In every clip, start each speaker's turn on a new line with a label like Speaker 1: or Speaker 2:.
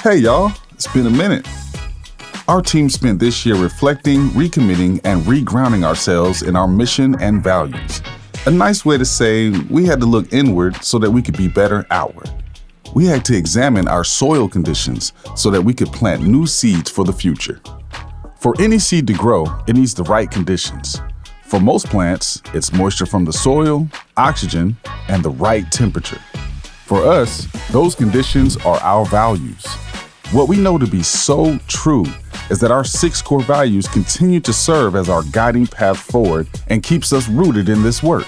Speaker 1: Hey y'all, it's been a minute. Our team spent this year reflecting, recommitting, and regrounding ourselves in our mission and values. A nice way to say we had to look inward so that we could be better outward. We had to examine our soil conditions so that we could plant new seeds for the future. For any seed to grow, it needs the right conditions. For most plants, it's moisture from the soil, oxygen, and the right temperature. For us, those conditions are our values. What we know to be so true is that our 6 core values continue to serve as our guiding path forward and keeps us rooted in this work.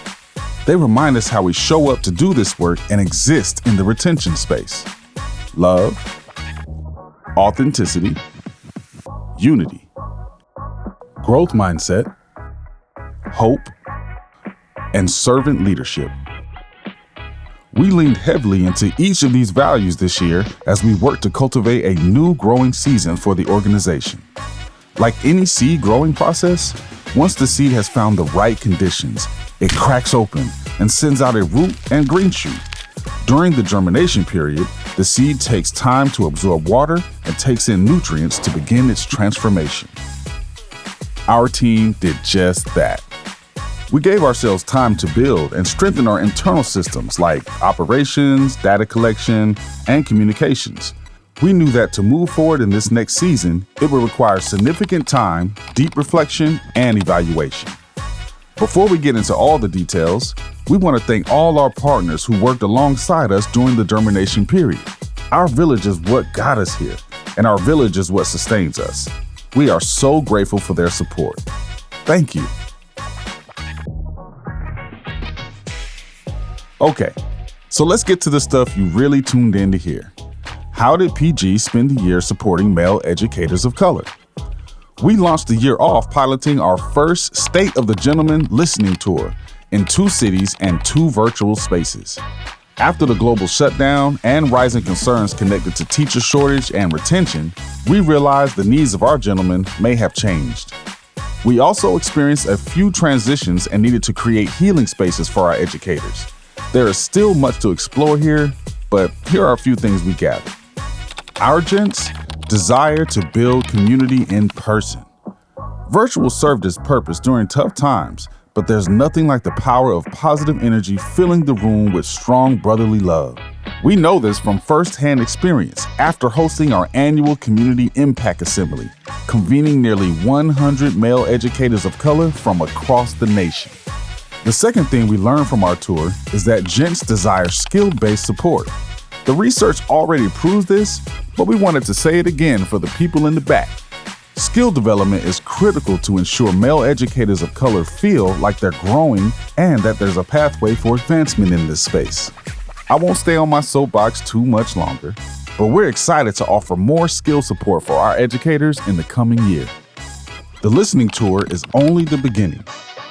Speaker 1: They remind us how we show up to do this work and exist in the retention space. Love, authenticity, unity, growth mindset, hope, and servant leadership. We leaned heavily into each of these values this year as we worked to cultivate a new growing season for the organization. Like any seed growing process, once the seed has found the right conditions, it cracks open and sends out a root and green shoot. During the germination period, the seed takes time to absorb water and takes in nutrients to begin its transformation. Our team did just that. We gave ourselves time to build and strengthen our internal systems like operations, data collection, and communications. We knew that to move forward in this next season, it would require significant time, deep reflection, and evaluation. Before we get into all the details, we want to thank all our partners who worked alongside us during the germination period. Our village is what got us here, and our village is what sustains us. We are so grateful for their support. Thank you. Okay, so let's get to the stuff you really tuned in to hear. How did PG spend the year supporting male educators of color? We launched the year off piloting our first State of the Gentleman listening tour in 2 cities and 2 virtual spaces. After the global shutdown and rising concerns connected to teacher shortage and retention, we realized the needs of our gentlemen may have changed. We also experienced a few transitions and needed to create healing spaces for our educators. There is still much to explore here, but here are a few things we gathered. Our gents desire to build community in person. Virtual served its purpose during tough times, but there's nothing like the power of positive energy filling the room with strong brotherly love. We know this from firsthand experience after hosting our annual Community Impact Assembly, convening nearly 100 male educators of color from across the nation. The second thing we learned from our tour is that gents desire skill-based support. The research already proves this, but we wanted to say it again for the people in the back. Skill development is critical to ensure male educators of color feel like they're growing and that there's a pathway for advancement in this space. I won't stay on my soapbox too much longer, but we're excited to offer more skill support for our educators in the coming year. The listening tour is only the beginning.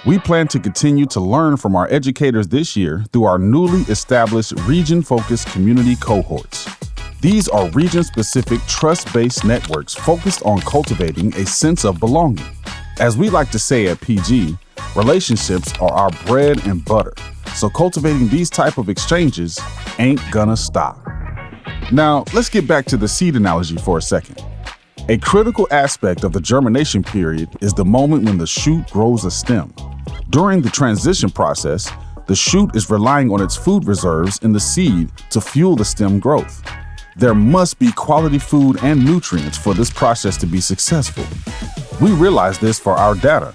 Speaker 1: We plan to continue to learn from our educators this year through our newly established region-focused community cohorts. These are region-specific, trust-based networks focused on cultivating a sense of belonging. As we like to say at PG, relationships are our bread and butter, so cultivating these type of exchanges ain't gonna stop. Now, let's get back to the seed analogy for a second. A critical aspect of the germination period is the moment when the shoot grows a stem. During the transition process, the shoot is relying on its food reserves in the seed to fuel the stem growth. There must be quality food and nutrients for this process to be successful. We realize this for our data.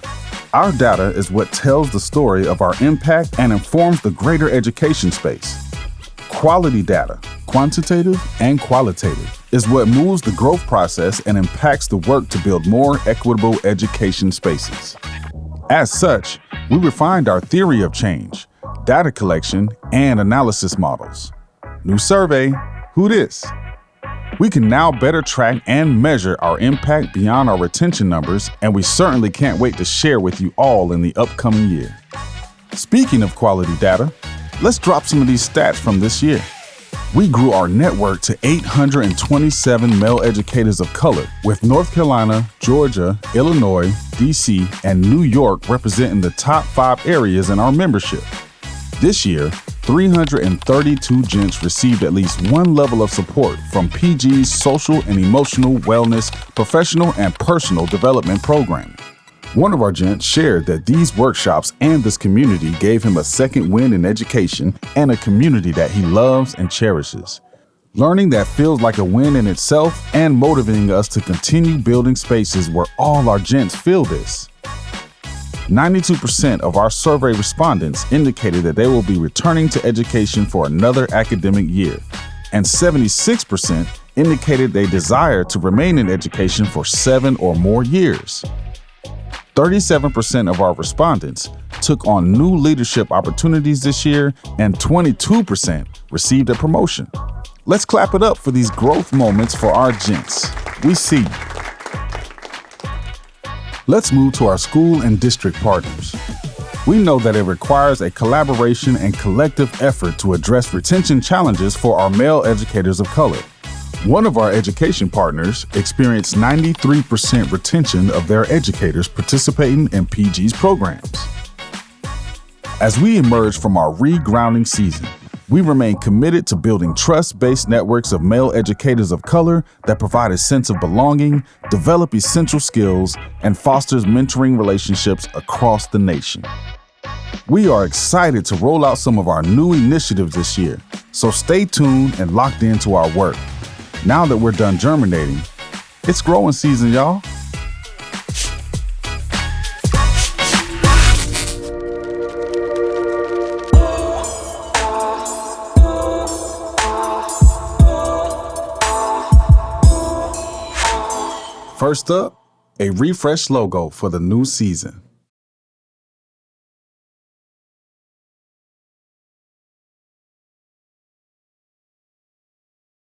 Speaker 1: Our data is what tells the story of our impact and informs the greater education space. Quality data, quantitative and qualitative, is what moves the growth process and impacts the work to build more equitable education spaces. As such, we refined our theory of change, data collection, and analysis models. New survey, who dis? We can now better track and measure our impact beyond our retention numbers, and we certainly can't wait to share with you all in the upcoming year. Speaking of quality data, let's drop some of these stats from this year. We grew our network to 827 male educators of color, with North Carolina, Georgia, Illinois, DC, and New York representing the top 5 areas in our membership. This year, 332 gents received at least one level of support from PG's social and emotional wellness, professional and personal development programming. One of our gents shared that these workshops and this community gave him a second wind in education and a community that he loves and cherishes. Learning that feels like a win in itself and motivating us to continue building spaces where all our gents feel this. 92% of our survey respondents indicated that they will be returning to education for another academic year, and 76% indicated they desire to remain in education for 7 or more years. 37% of our respondents took on new leadership opportunities this year, and 22% received a promotion. Let's clap it up for these growth moments for our gents. We see you. Let's move to our school and district partners. We know that it requires a collaboration and collective effort to address retention challenges for our male educators of color. One of our education partners experienced 93% retention of their educators participating in PG's programs. As we emerge from our regrounding season, we remain committed to building trust-based networks of male educators of color that provide a sense of belonging, develop essential skills, and fosters mentoring relationships across the nation. We are excited to roll out some of our new initiatives this year, so stay tuned and locked into our work. Now that we're done germinating, it's growing season, y'all. First up, a refreshed logo for the new season.